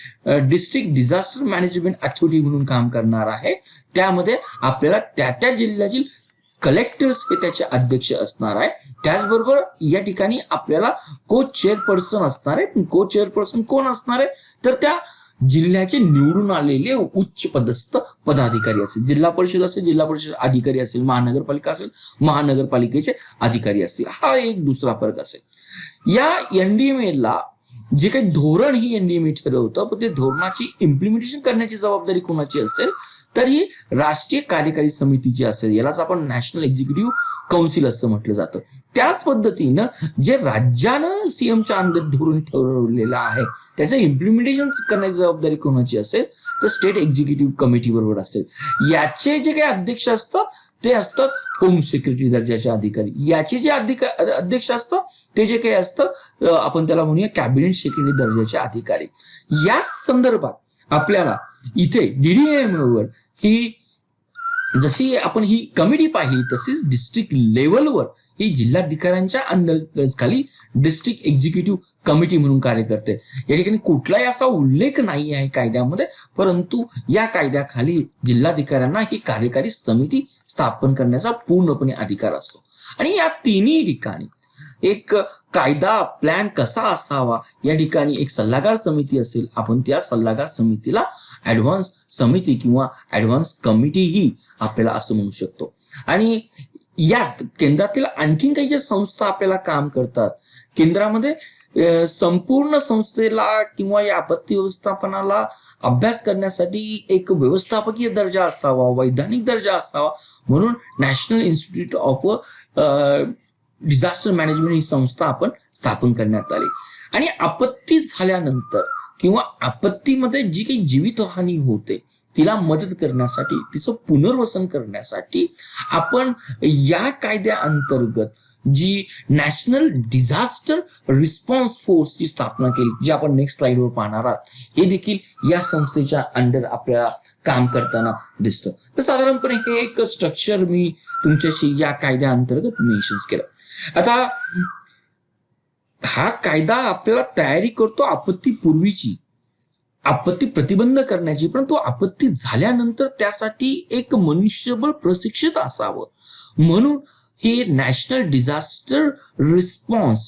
डिस्ट्रिक्ट डिझास्टर मॅनेजमेंट अथॉरिटी म्हणून काम करणार आहे. त्यामध्ये आपल्याला त्या जिल्ह्यातील कलेक्टर्स हे त्याचे अध्यक्ष असणार आहे. त्याचबरोबर या ठिकाणी आपल्याला को चेअरपर्सन असणार आहे. को चेअरपर्सन कोण असणार आहे तर त्या जिल्ह्याचे निवडून आलेले उच्च पदस्थ पदाधिकारी असेल. जिल्हा परिषद असेल, जिल्हा परिषद अधिकारी असेल, महानगरपालिका असेल, महानगरपालिकेचे अधिकारी असतील. हा एक दुसरा फरक असेल. या एनडीएमए ला जे काही धोरण ही एनडीएमए ठरवतं पण ते धोरणाची इम्प्लिमेंटेशन करण्याची जबाबदारी कोणाची असेल तर ही राष्ट्रीय कार्यकारी समितीची असेल. यालाच आपण नॅशनल एक्झिक्युटिव्ह काउन्सिल असं म्हटलं जातं. त्याच पद्धतीनं जे राज्यानं सीएमच्या अंदर धोरण ठरवलेलं आहे त्याचं इम्प्लिमेंटेशन करण्याची जबाबदारी कोणाची असेल तर स्टेट एक्झिक्युटिव्ह कमिटी बरोबर असेल. याचे जे काही अध्यक्ष असतात ते असतात होम सेक्रेटरी दर्जाचे अधिकारी. याचे जे अध्यक्ष असतात ते जे काही असतं आपण त्याला म्हणूया कॅबिनेट सेक्रेटरी दर्जाचे अधिकारी. या संदर्भात आपल्याला इथे डीडीएमए वर ही जशी आपण ही कमिटी पाहिली तशीच डिस्ट्रिक्ट लेवलवर ही जिल्हाधिकाऱ्यांच्या अंतर्गत डिस्ट्रिक्ट एक्झिक्युटिव्ह कमिटी म्हणून कार्य करते. या ठिकाणी कुठलाही असा उल्लेख नाही आहे कायद्यामध्ये, परंतु या कायद्याखाली जिल्हाधिकाऱ्यांना ही कार्यकारी समिती स्थापन करण्याचा पूर्णपणे अधिकार असतो. आणि या तिन्ही ठिकाणी एक कायदा प्लॅन कसा असावा या ठिकाणी एक सल्लागार समिती असेल. आपण त्या सल्लागार समितीला ऍडव्हान्स समिती किंवा ऍडव्हान्स कमिटी ही आपल्याला असं म्हणू शकतो. आणि यात केंद्रातील आणखीन काही ज्या संस्था आपल्याला काम करतात, केंद्रामध्ये संपूर्ण संस्थेला किंवा या आपत्ती व्यवस्थापनाला अभ्यास करण्यासाठी एक व्यवस्थापकीय दर्जा असावा, वैधानिक दर्जा असावा म्हणून National Institute of Disaster Management ही संस्था आपण स्थापन करण्यात आली. आणि आपत्ती झाल्यानंतर किंवा आपत्तीमध्ये जी काही जीवितहानी होते तिला मदत करण्यासाठी, तिचं पुनर्वसन करण्यासाठी आपण या कायद्या अंतर्गत जी नॅशनल डिझास्टर रिस्पॉन्स फोर्सची स्थापना केली, जी आपण नेक्स्ट स्लाइडवर पाहणार आहात, हे देखील या संस्थेच्या अंडर आपल्याला काम करताना दिसतं. तर साधारणपणे हे एक स्ट्रक्चर मी तुमच्याशी या कायद्या अंतर्गत मेन्शन केलं. आता हा कायदा आपल्याला तयारी करतो आपत्तीपूर्वीची, आपत्ती प्रतिबंध करण्याची, परंतु आपत्ती झाल्यानंतर त्यासाठी एक मनुष्यबळ प्रशिक्षित असावं म्हणून हे नॅशनल डिझास्टर रिस्पॉन्स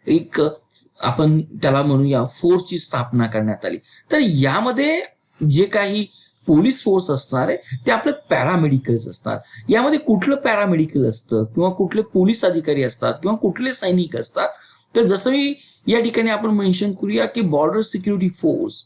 एक आपण त्याला म्हणूया फोर्सची स्थापना करण्यात आली. तर यामध्ये जे काही पोलीस फोर्स असणार आहे ते आपले पॅरामेडिकल्स असतात. यामध्ये कुठलं पॅरामेडिकल असतं किंवा कुठले पोलीस अधिकारी असतात किंवा कुठले सैनिक असतात तर जसं मी या ठिकाणी आपण मेन्शन करूया की बॉर्डर सिक्युरिटी फोर्स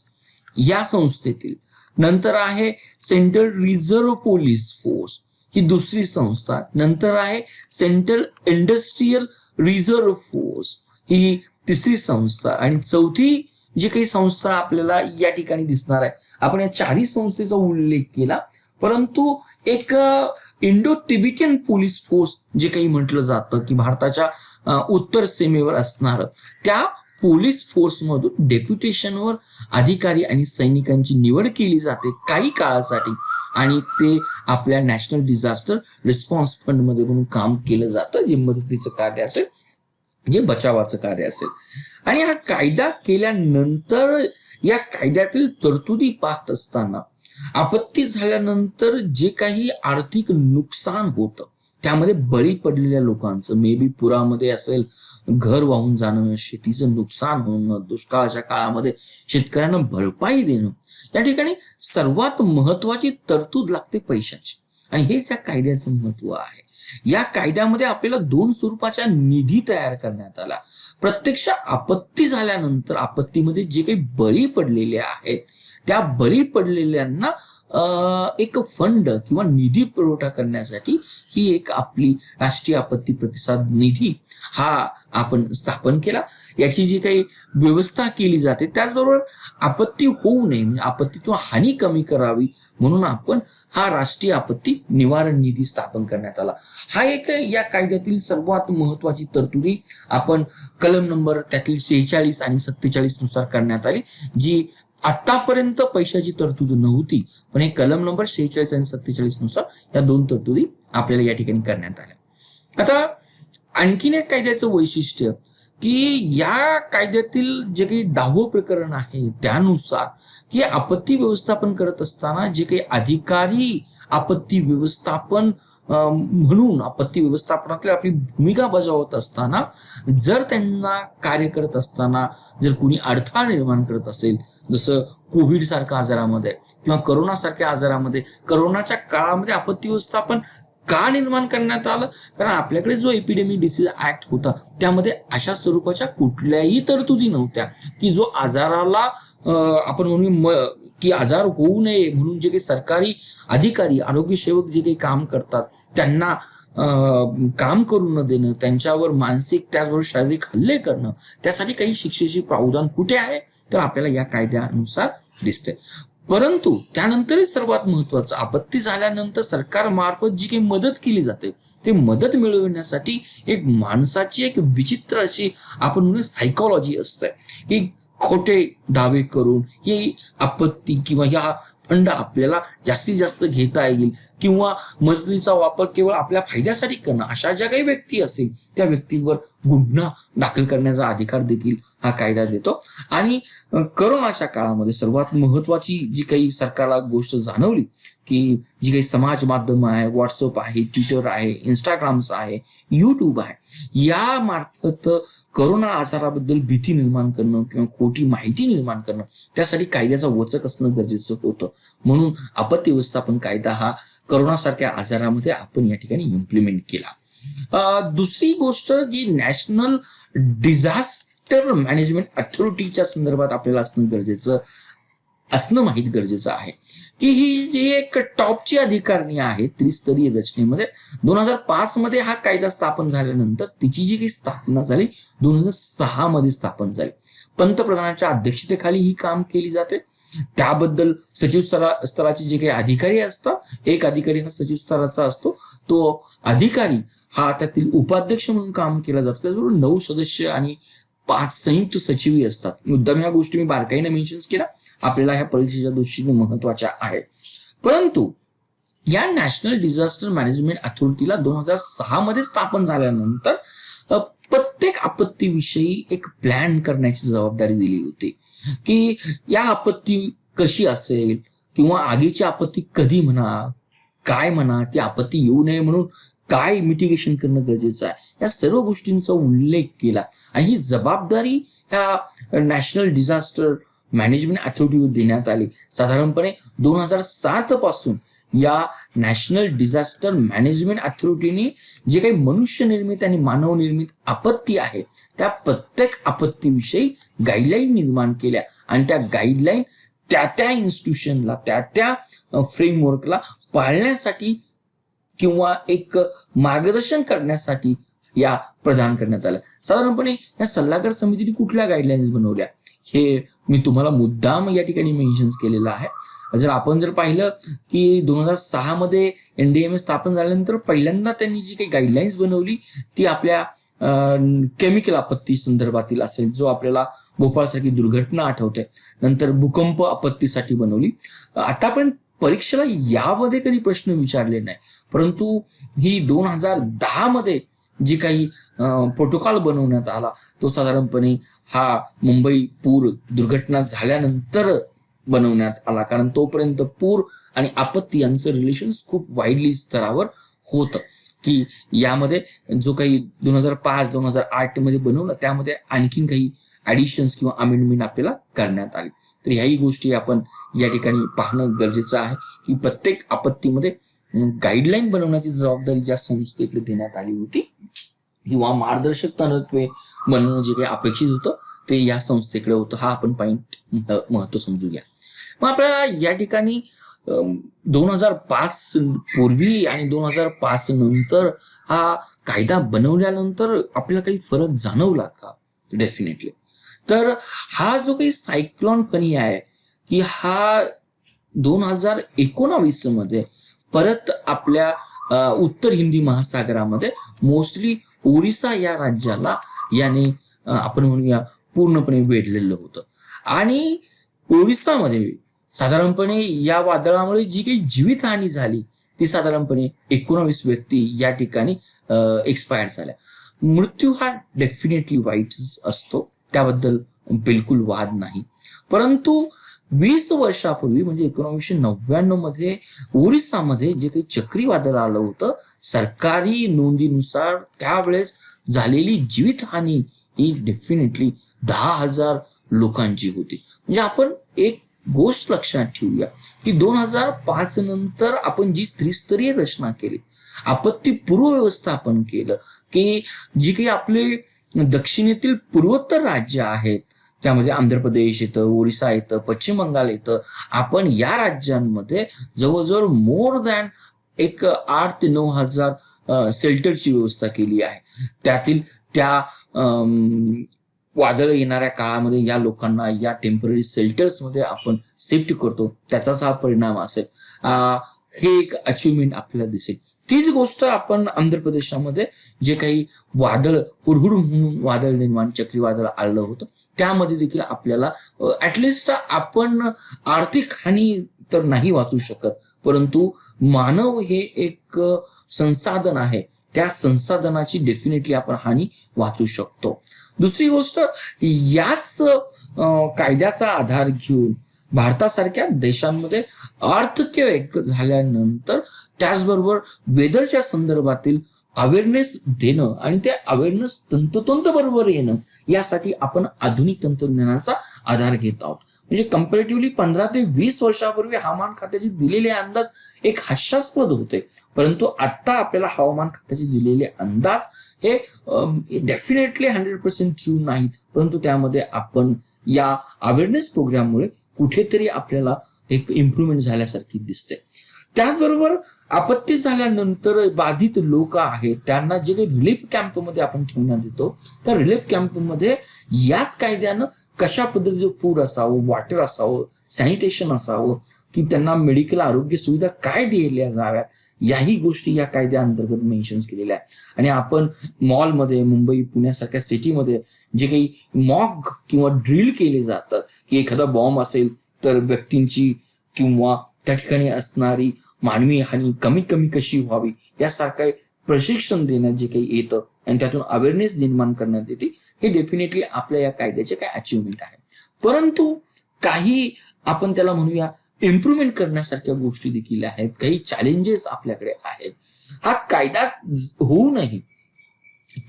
या संस्थेतील, नंतर आहे सेंट्रल रिझर्व्ह पोलीस फोर्स ही दुसरी संस्था, नंतर आहे सेंट्रल इंडस्ट्रियल रिझर्व्ह फोर्स ही तिसरी संस्था आणि चौथी जी काही संस्था आपल्याला या ठिकाणी दिसणार आहे. आपण या चारही संस्थेचा उल्लेख केला, परंतु एक इंडो तिबेटियन पोलीस फोर्स जे काही म्हटलं जातं की भारताच्या उत्तर सीमेवर असणार त्या पोलीस फोर्समधून डेप्युटेशनवर अधिकारी आणि सैनिकांची निवड केली जाते काही काळासाठी आणि ते आपल्या नॅशनल डिझास्टर रिस्पॉन्स फंड मध्ये म्हणून काम केलं जातं, जे मदतीचं कार्य असेल, जे बचावाचं कार्य असेल. आणि हा कायदा केल्यानंतर या कायद्यातील तरतुदी पाहत असताना आपत्ती झाल्यानंतर जे काही आर्थिक नुकसान होतं त्यामध्ये बळी पडलेल्या लोकांचं, मे बी पुरामध्ये असेल, घर वाहून जाणं, शेतीचं नुकसान होणं, दुष्काळाच्या काळामध्ये शेतकऱ्यांना भरपाई देणं, या ठिकाणी सर्वात महत्वाची तरतूद लागते पैशाची आणि हेच या कायद्याचं महत्व आहे. या कायद्यामध्ये आपल्याला दोन स्वरूपाच्या निधी तयार करण्यात आला. प्रत्यक्ष आपत्ती झाल्यानंतर आपत्तीमध्ये जे काही बळी पडलेले आहेत त्या बळी पडलेल्यांना एक फंड किंवा निधी पुरवठा करण्यासाठी ही एक आपली राष्ट्रीय आपत्ती प्रतिसाद निधी हा आपण स्थापन केला. याची जी काही व्यवस्था केली जाते त्याचबरोबर आपत्ती होऊ नये म्हणजे आपत्तीतून हानी कमी करावी म्हणून आपण हा राष्ट्रीय आपत्ती निवारण निधी स्थापन करण्यात आला. हा एक या कायद्यातील सर्वात महत्वाची तरतुदी आपण कलम नंबर त्यातील 46 आणि 47 नुसार करण्यात आली, जी आतापर्यंत पैशाची तरतूद नव्हती, पण हे कलम नंबर 46 आणि 47 नुसार या 2 तरतुदी आपल्याला या ठिकाणी करण्यात आल्या. आता आणखीन एक कायद्याचं वैशिष्ट्य की या कायद्यातील जे काही 10वं प्रकरण आहे त्यानुसार की आपत्ती व्यवस्थापन करत असताना जे काही अधिकारी आपत्ती व्यवस्थापन म्हणून आपत्ती व्यवस्थापनातली आपली भूमिका बजावत असताना जर त्यांना कार्य करत असताना जर कुणी अडथळा निर्माण करत असेल, जसं कोविड सारख्या आजारामध्ये किंवा करोना सारख्या आजारामध्ये, करोनाच्या काळामध्ये आपत्ती व्यवस्थापन का निर्माण करण्यात आलं? कारण आपल्याकडे जो एपिडेमिक डिसीज ऍक्ट होता त्यामध्ये अशा स्वरूपाच्या कुठल्याही तरतुदी नव्हत्या की जो आजाराला आपण म्हणू की आजार होऊ नये म्हणून जे काही सरकारी अधिकारी आरोग्य सेवक जे काही काम करतात त्यांना काम करू न देणं, त्यांच्यावर मानसिक त्याचबरोबर शारीरिक हल्ले करणं, त्यासाठी काही शिक्षेची प्रावधान कुठे आहे तर आपल्याला या कायद्यानुसार दिसते. परंतु त्यानंतरही सर्वात महत्वाचं, आपत्ती झाल्यानंतर सरकारमार्फत जी काही मदत केली जाते ते मदत मिळवण्यासाठी एक माणसाची एक विचित्र अशी आपण म्हणू सायकोलॉजी असते की खोटे दावे करून ही आपत्ती किंवा या फंड आपल्याला जास्तीत जास्त घेता येईल किंवा मदतीचा वापर केवळ आपल्या फायद्यासाठी करणं, अशा ज्या काही व्यक्ती असेल त्या व्यक्तींवर गुन्हा दाखल करण्याचा अधिकार देखील हा कायदा देतो. आणि करोनाच्या काळामध्ये सर्वात महत्वाची जी काही सरकारला गोष्ट जाणवली की जी काही समाज माध्यम आहे, व्हॉट्सअप आहे, ट्विटर आहे, इंस्टाग्राम्स आहे, युट्यूब आहे, या मार्फत करोना आजाराबद्दल भीती निर्माण करणं किंवा खोटी माहिती निर्माण करणं त्यासाठी कायद्याचा वचक असणं गरजेचं होतं. म्हणून आपत्ती व्यवस्थापन कायदा हा करोनासारख्या आजारामध्ये आपण या ठिकाणी इम्प्लिमेंट केला. दुसरी गोष्ट जी नॅशनल डिझास्टर मॅनेजमेंट अथॉरिटीच्या संदर्भात आपल्याला असणं माहीत गरजेचं आहे की ही जी एक टॉपची अधिकारिणी आहे त्रिस्तरीय रचनेमध्ये 2005 मध्ये हा कायदा स्थापन झाल्यानंतर तिची जी काही स्थापना झाली 2006 मध्ये स्थापन झाली. पंतप्रधानाच्या अध्यक्षतेखाली ही काम केली जाते. त्याबद्दल सचिव स्तराचे जे काही अधिकारी असतात, एक अधिकारी हा सचिव स्तराचा असतो, तो अधिकारी हा त्यातील उपाध्यक्ष म्हणून काम केला जातो. त्याचबरोबर 9 सदस्य आणि 5 संयुक्त सचिवही असतात. मुद्दाम ह्या गोष्टी मी बारकाईने मेन्शन केल्या, आपल्याला ह्या परीक्षेच्या दृष्टीने महत्वाच्या आहेत. परंतु या नॅशनल डिझास्टर मॅनेजमेंट अथॉरिटीला 2006 मध्ये स्थापन झाल्यानंतर प्रत्येक आपत्तीविषयी एक प्लॅन करण्याची जबाबदारी दिली होती की या आपत्ती कशी असेल किंवा आगीची आपत्ती कधी म्हणा, काय म्हणा, ती आपत्ती येऊ नये म्हणून काय मिटिगेशन करणं गरजेचं आहे, या सर्व गोष्टींचा उल्लेख केला. आणि ही जबाबदारी ह्या नॅशनल डिझास्टर मॅनेजमेंट अथॉरिटीवर देण्यात आली. साधारणपणे 2007 पासून या नॅशनल डिझास्टर मॅनेजमेंट अथॉरिटीने जे काही मनुष्य निर्मित आणि मानव निर्मित आपत्ती आहे त्या प्रत्येक आपत्तीविषयी गाईडलाईन निर्माण केल्या आणि त्या गाईडलाईन त्या इन्स्टिट्यूशनला त्या फ्रेमवर्कला पाळण्यासाठी किंवा एक मार्गदर्शन करण्यासाठी या प्रदान करण्यात आल्या. साधारणपणे या सल्लागार समितीने कुठल्या गाईडलाईन्स बनवल्या हे मी तुम्हाला मुद्दाम या ठिकाणी मेन्शन केलेलं आहे. जर आपण पाहिलं की 2006 मध्ये NDMA स्थापन झाल्यानंतर पहिल्यांदा त्यांनी जी काही गाईडलाईन्स बनवली ती आपल्या केमिकल आपत्ती संदर्भातील असेल, जो आपल्याला भोपाळसारखी दुर्घटना आठवते. नंतर भूकंप आपत्तीसाठी बनवली. आतापर्यंत परीक्षेला यामध्ये कधी प्रश्न विचारले नाही, परंतु ही 2010 मध्ये जी काही प्रोटोकॉल बनवण्यात आला तो साधारणपणे हा मुंबई पूर दुर्घटना झाल्यानंतर बनवण्यात आला. कारण तोपर्यंत पूर आणि आपत्ती यांचं रिलेशन खूप वाईडली स्तरावर होतं की यामध्ये जो काही 2005-2008 मध्ये बनवलं त्यामध्ये आणखीन काही ऍडिशन्स किंवा अमेंडमेंट आपल्याला करण्यात आली. तर ह्याही गोष्टी आपण या ठिकाणी पाहणं गरजेचं आहे की प्रत्येक आपत्तीमध्ये गाईडलाईन बनवण्याची जबाबदारी ज्या संस्थेकडे देण्यात आली होती किंवा मार्गदर्शक तत्त्वे बनवणं जे काही अपेक्षित होतं ते या संस्थेकडे होतं. हा आपण पॉइंट महत्व समजू घ्या. मग आपल्याला या ठिकाणी 2005 पूर्वी आणि 2005 नंतर हा कायदा बनवल्यानंतर आपल्याला काही फरक जाणवला का? डेफिनेटली. तर हा जो काही सायक्लॉन फनी आहे की हा 2019 मध्ये परत आपल्या उत्तर हिंदी महासागरामध्ये मोस्टली ओरिसा या राज्याला याने आपण म्हणूया पूर्णपणे वेढलेलं होतं. आणि ओरिसामध्ये साधारणपणे या वादळामुळे जी काही जीवितहानी झाली ती साधारणपणे 19 व्यक्ती या ठिकाणी एक्सपायर झाल्या. मृत्यू हा डेफिनेटली वाईट असतो, त्याबद्दल बिलकुल वाद नाही. परंतु 20 वर्षापूर्वी म्हणजे 1999 मध्ये ओरिसामध्ये जे काही चक्रीवादळ आलं होतं, सरकारी नोंदीनुसार त्यावेळेस झालेली जीवितहानी ही डेफिनेटली 10,000 लोकांची होती. म्हणजे आपण एक गोष्ट लक्षात ठेवूया की 2005 नंतर आपण जी त्रिस्तरीय रचना केली, आपत्ती पूर्व व्यवस्थापन केलं, की जी काही आपले दक्षिणेतील पूर्वोत्तर राज्य आहेत त्यामध्ये आंध्र प्रदेश येतं, ओरिसा येतं, पश्चिम बंगाल येतं, आपण या राज्यांमध्ये जवळजवळ मोर दॅन 8,000 ते 9,000 शेल्टरची व्यवस्था केली आहे. त्यातील त्या वादळ येणाऱ्या काळामध्ये या लोकांना या टेम्पररी शेल्टर्समध्ये आपण सेफ्टी करतो, त्याचाच हा परिणाम असेल. हे एक अचिव्हमेंट आपल्याला दिसेल. तीच गोष्ट आपण आंध्र प्रदेशामध्ये जे काही वादळ हुडहुड म्हणून वादळ निर्माण चक्रीवादळ आलं होतं, त्यामध्ये देखील आपल्याला ऍटलिस्ट आपण आर्थिक हानी तर नाही वाचू शकत, परंतु मानव हे एक संसाधन आहे, त्या संसाधनाची डेफिनेटली आपण हानी वाचू शकतो. दुसरी गोष्ट, याच कायद्याचा आधार घेऊन भारतासारख्या देशांमध्ये अर्थक्वेक झाल्यानंतर त्याचबरोबर वेदरच्या संदर्भातील अवेअरनेस देणं आणि ते अवेअरनेस तंतोतंत बरोबर येणं, यासाठी आपण आधुनिक तंत्रज्ञानाचा आधार घेत आहोत. म्हणजे कंपॅरेटिव्हली 15 ते 20 वर्षापूर्वी हवामान खात्याचे दिलेले अंदाज एक हास्यास्पद होते, परंतु आता आपल्याला हवामान खात्याचे दिलेले अंदाज हे डेफिनेटली 100% ट्रू नाहीत, परंतु त्यामध्ये आपण या अवेअरनेस प्रोग्राममुळे कुठेतरी आपल्याला एक इम्प्रूव्हमेंट झाल्यासारखी दिसते. त्याचबरोबर आपत्ती झाल्यानंतर बाधित लोक आहेत त्यांना जे काही रिलीफ कॅम्पमध्ये आपण ठेवण्यात येतो, त्या रिलीफ कॅम्पमध्ये याच कायद्यानं कशा पद्धतीचं फूड असावं, वॉटर असावं, सॅनिटेशन असावं, की त्यांना मेडिकल आरोग्य सुविधा काय दिल्या जाव्यात, याही गोष्टी या कायद्या अंतर्गत मेन्शन केलेल्या आहेत. आणि आपण मॉलमध्ये, मुंबई पुण्यासारख्या सिटीमध्ये जे काही मॉक किंवा ड्रिल केले जातात, की एखादा बॉम्ब असेल तर व्यक्तींची किंवा त्या ठिकाणी असणारी मानवी हानी कमीत कमी कशी व्हावी, यासारखं प्रशिक्षण देण्यात जे काही येतं आणि त्यातून अवेअरनेस निर्माण करण्यात येते, हे डेफिनेटली आपल्या या कायद्याचे काय अचिव्हमेंट आहे. परंतु काही आपण त्याला म्हणूया इम्प्रूव्हमेंट करण्यासारख्या गोष्टी देखील आहेत, काही चॅलेंजेस आपल्याकडे आहेत. हा कायदा होऊनही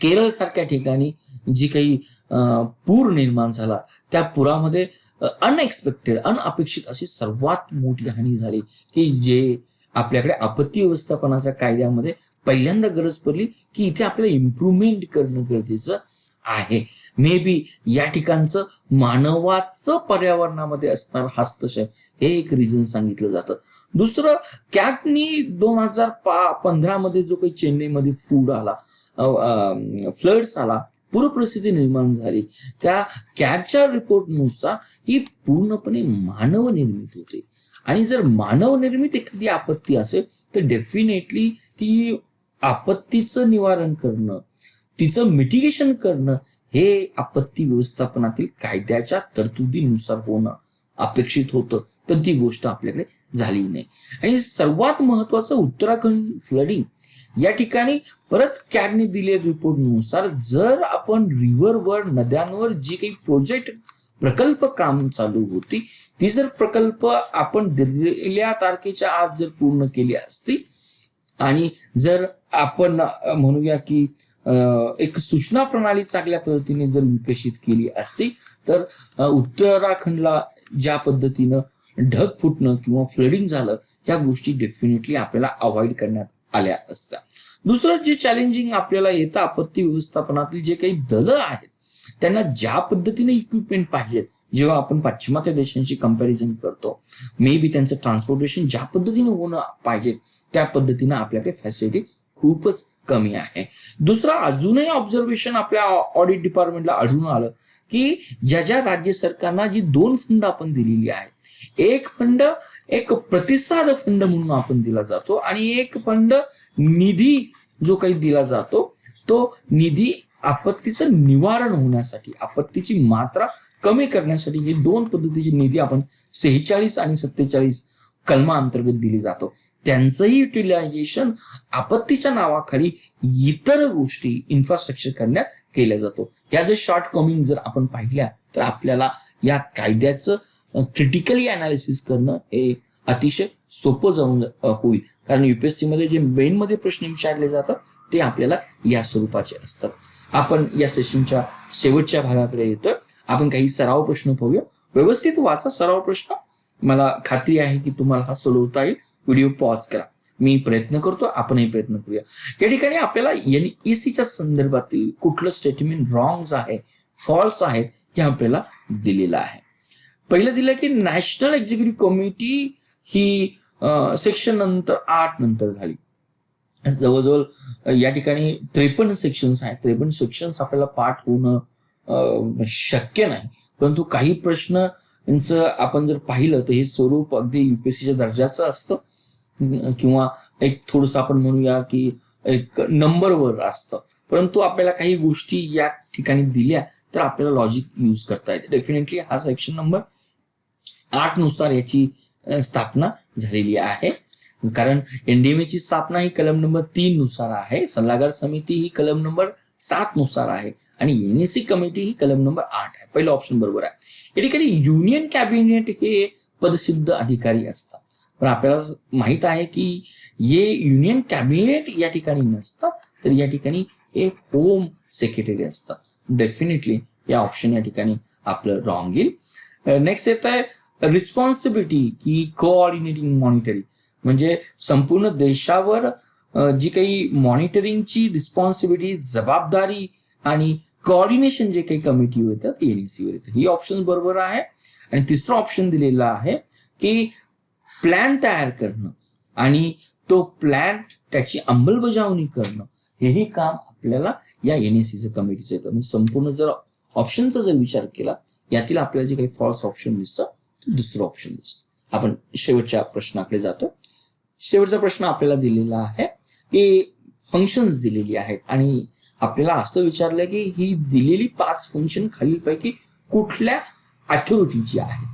केरळ सारख्या ठिकाणी जी काही पूर निर्माण झाला, त्या पुरामध्ये अनएक्सपेक्टेड अनअपेक्षित अशी सर्वात मोठी हानी झाली, की जे आपल्याकडे आपत्ती व्यवस्थापनाच्या कायद्यामध्ये पहिल्यांदा गरज पडली, की इथे आपल्याला इम्प्रूव्हमेंट करणं गरजेचं आहे. मे बी या ठिकाणचं मानवाचं पर्यावरणामध्ये असणार हस्तक्षेप हे एक रिझन सांगितलं जातं. दुसरं, कॅगनी 2015 मध्ये जो काही चेन्नईमध्ये फ्लड आला, फ्लड्स आला, पूरपरिस्थिती निर्माण झाली, त्या कॅगच्या रिपोर्टनुसार ही पूर्णपणे मानव निर्मित होते. आणि जर मानव निर्मित एखादी आपत्ती असेल तर डेफिनेटली ती आपत्तीचं निवारण करणं, तिचं मिटिगेशन करणं हे आपत्ती व्यवस्थापनातील कायद्याच्या तरतुदीनुसार होणं अपेक्षित होतं, पण ती गोष्ट आपल्याकडे झाली नाही. आणि सर्वात महत्वाचं, उत्तराखंड फ्लडिंग या ठिकाणी परत कॅगने दिलेल्या रिपोर्टनुसार जर आपण रिव्हरवर, नद्यांवर जी काही प्रकल्प काम चालू होती, ती जर प्रकल्प आपण दिलेल्या तारखेच्या आत जर पूर्ण केली असती आणि जर आपण म्हणूया की एक सूचना प्रणाली चांगल्या पद्धतीने जर विकसित केली असती, तर उत्तराखंडला ज्या पद्धतीनं ढग फुटणं किंवा फ्लडिंग झालं, या गोष्टी डेफिनेटली आपल्याला अवॉइड करण्यात आल्या असत्या. दुसरं जे चॅलेंजिंग आपल्याला येतं, आपत्ती व्यवस्थापनातील जे काही दलं आहेत त्यांना ज्या पद्धतीने इक्विपमेंट पाहिजेत, जेव्हा आपण पाश्चिमात्य देशांशी कंपॅरिझन करतो, मे बी त्यांचं ट्रान्सपोर्टेशन ज्या पद्धतीने होणं पाहिजे त्या पद्धतीनं आपल्याकडे फॅसिलिटी खूपच कमी आहे. दुसरा अजूनही ऑब्झर्वेशन आपल्या ऑडिट डिपार्टमेंटला आढळून आलं, की ज्या राज्य सरकारना जी 2 फंड आपण दिलेली आहे, एक फंड एक प्रतिसाद फंड म्हणून आपण दिला जातो आणि एक फंड निधी जो काही दिला जातो, तो निधी आपत्तीचं निवारण होण्यासाठी, आपत्तीची मात्रा कमी करण्यासाठी हे दोन पद्धतीचे निधी आपण 46 आणि 47 कलमाअंतर्गत दिली जातो. त्यांचंही युटिलायझेशन आपत्तीच्या नावाखाली इतर गोष्टी इन्फ्रास्ट्रक्चर करण्यात केल्या जातो. या जर शॉर्ट कमिंग जर आपण पाहिल्या तर आपल्याला या कायद्याचं क्रिटिकली अनालिसिस करणं हे अतिशय सोपं जाऊन होईल. कारण युपीएससी मध्ये जे मेन मध्ये प्रश्न विचारले जातात ते आपल्याला या स्वरूपाचे असतात. आपण या सेशनच्या शेवटच्या भागाकडे येतोय. आपण काही सराव प्रश्न पाहूया. व्यवस्थित वाचा सराव प्रश्न. मला खात्री आहे की तुम्हाला हा सोडवता येईल. व्हिडिओ पॉज करा. मी प्रयत्न करतो, आपणही प्रयत्न करूया. या ठिकाणी आपल्याला एनईसीच्या संदर्भातील कुठलं स्टेटमेंट रॉंग आहे, फॉल्स आहे हे आपल्याला दिलेलं आहे. पहिलं दिलं की नॅशनल एक्झिक्युटिव्ह कमिटी ही सेक्शन नंतर 8 नंतर झाली. जवळजवळ या ठिकाणी 53 सेक्शन्स आहेत. 53 सेक्शन्स आपल्याला पाठ होणं शक्य नाही. परंतु काही प्रश्न आपण जर पाहिलं तर हे स्वरूप अगदी युपीएससीच्या दर्जाचं असतं किंवा एक थोडस आपण म्हणूया की एक नंबरवर असतं. परंतु आपल्याला काही गोष्टी या ठिकाणी दिल्या तर आपल्याला लॉजिक यूज करता येते. डेफिनेटली हा सेक्शन नंबर 8 नुसार याची स्थापना झालेली आहे. कारण एनडीएमएची स्थापना ही कलम नंबर 3 नुसार आहे. सल्लागार समिती ही कलम नंबर 7 नुसार आहे आणि एनईसी कमिटी ही कलम नंबर 8 आहे. पहिलं ऑप्शन बरोबर आहे. या ठिकाणी युनियन कॅबिनेट हे पदसिद्ध अधिकारी असतात. पण आपल्याला माहित आहे की हे युनियन कॅबिनेट या ठिकाणी नसतात, तर या ठिकाणी एक होम सेक्रेटरी असतात. डेफिनेटली या ऑप्शन या ठिकाणी आपलं रॉंग येईल. नेक्स्ट येत आहे रिस्पॉन्सिबिलिटी की कोऑर्डिनेटिंग मॉनिटरिंग. म्हणजे संपूर्ण देशावर जी काही मॉनिटरिंगची रिस्पॉन्सिबिलिटी, जबाबदारी आणि कोऑर्डिनेशन जे काही कमिटी होतात एनईसी वर येते. ही ऑप्शन बरोबर आहे. आणि तिसरं ऑप्शन दिलेलं आहे की प्लॅन तयार करणं आणि तो प्लॅन त्याची अंमलबजावणी करणं हेही काम आपल्याला या एनईसीचं कमिटीचं येतं. म्हणजे संपूर्ण जर ऑप्शनचा जर विचार केला यातील आपल्याला जे काही फॉल्स ऑप्शन दिसतं ते दुसरं ऑप्शन दिसतं. आपण शेवटच्या प्रश्नाकडे जातो. शेवटचा प्रश्न आपल्याला दिलेला आहे की फंक्शन्स दिलेली आहेत आणि आपल्याला असं विचारलंय की ही दिलेली 5 फंक्शन खालीलपैकी कुठल्या अथॉरिटीची आहे.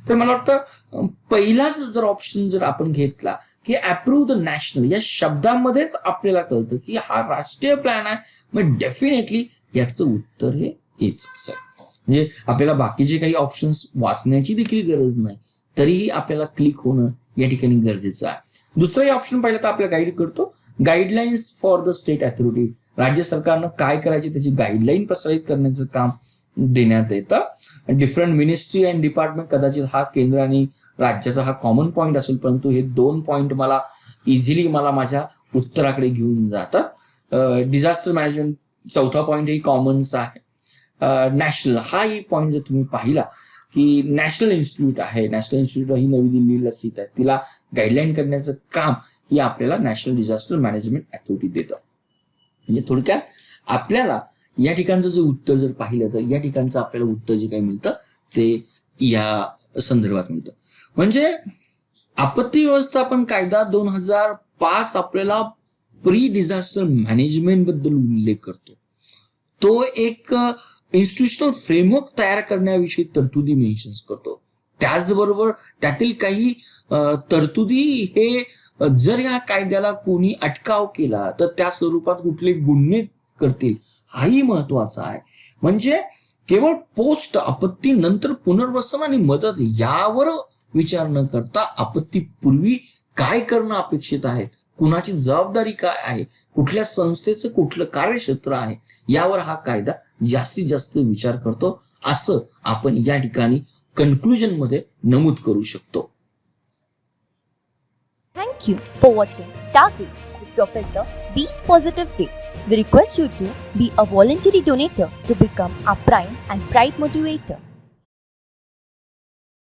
तर मला वाटतं पहिलाच जर ऑप्शन जर आपण घेतला की अप्रूव्ह द नॅशनल, या शब्दामध्येच आपल्याला कळतं की हा राष्ट्रीय प्लॅन आहे. मग डेफिनेटली याचं उत्तर हे हेच असेल. म्हणजे आपल्याला बाकीचे काही ऑप्शन्स वाचण्याची देखील गरज नाही, तरीही आपल्याला क्लिक होणं या ठिकाणी गरजेचं आहे. दुसराही ऑप्शन पाहिलं तर आपल्याला गाईड करतो guidelines for the state authority. राज्य सरकारनं काय करायचे त्याची गाईडलाईन प्रसारित करण्याचं काम देण्यात येतं. डिफरंट मिनिस्ट्री अँड डिपार्टमेंट, कदाचित हा केंद्र आणि राज्याचा हा कॉमन पॉईंट असेल, परंतु हे 2 पॉईंट मला इझिली माझ्या उत्तराकडे घेऊन जातात. डिझास्टर मॅनेजमेंट चौथा पॉईंट ही कॉमन्स आहे. नॅशनल हाही पॉईंट जर तुम्ही पाहिला की नॅशनल इन्स्टिट्यूट आहे. नॅशनल इन्स्टिट्यूट ही नवी दिल्लीला स्थित आहे. तिला गाईडलाईन करण्याचं काम हे आपल्याला नॅशनल डिझास्टर मॅनेजमेंट अथॉरिटी देतं. म्हणजे थोडक्यात आपल्याला या ठिकाणचं जे उत्तर जर पाहिलं तर या ठिकाणचं आपल्याला उत्तर जे काही मिळतं ते या संदर्भात मिळतं. म्हणजे आपत्ती व्यवस्थापन कायदा 2005 आपल्याला प्री डिझास्टर मॅनेजमेंट बद्दल उल्लेख करतो. तो एक इन्स्टिट्यूशनल फ्रेमवर्क तयार करण्याविषयी तरतुदी मेन्शन्स करतो. त्याचबरोबर त्यातील काही तरतुदी हे जर या कायद्याला कोणी अटकाव केला तर त्या स्वरूपात कुठले गुन्हे करतील हाही महत्वाचा आहे. म्हणजे केवळ पोस्ट आपत्ती नंतर पुनर्वसन आणि मदत यावर विचार न करता आपत्तीपूर्वी काय करणं अपेक्षित आहे, कुणाची जबाबदारी काय आहे, कुठल्या संस्थेचं कुठलं कार्यक्षेत्र आहे यावर हा कायदा जास्तीत जास्त विचार करतो, असं आपण या ठिकाणी कन्क्लुजन मध्ये नमूद करू शकतो. Thank you for watching Target with Professor B's Positive Way. We request you to be a voluntary donator to become our prime and pride motivator.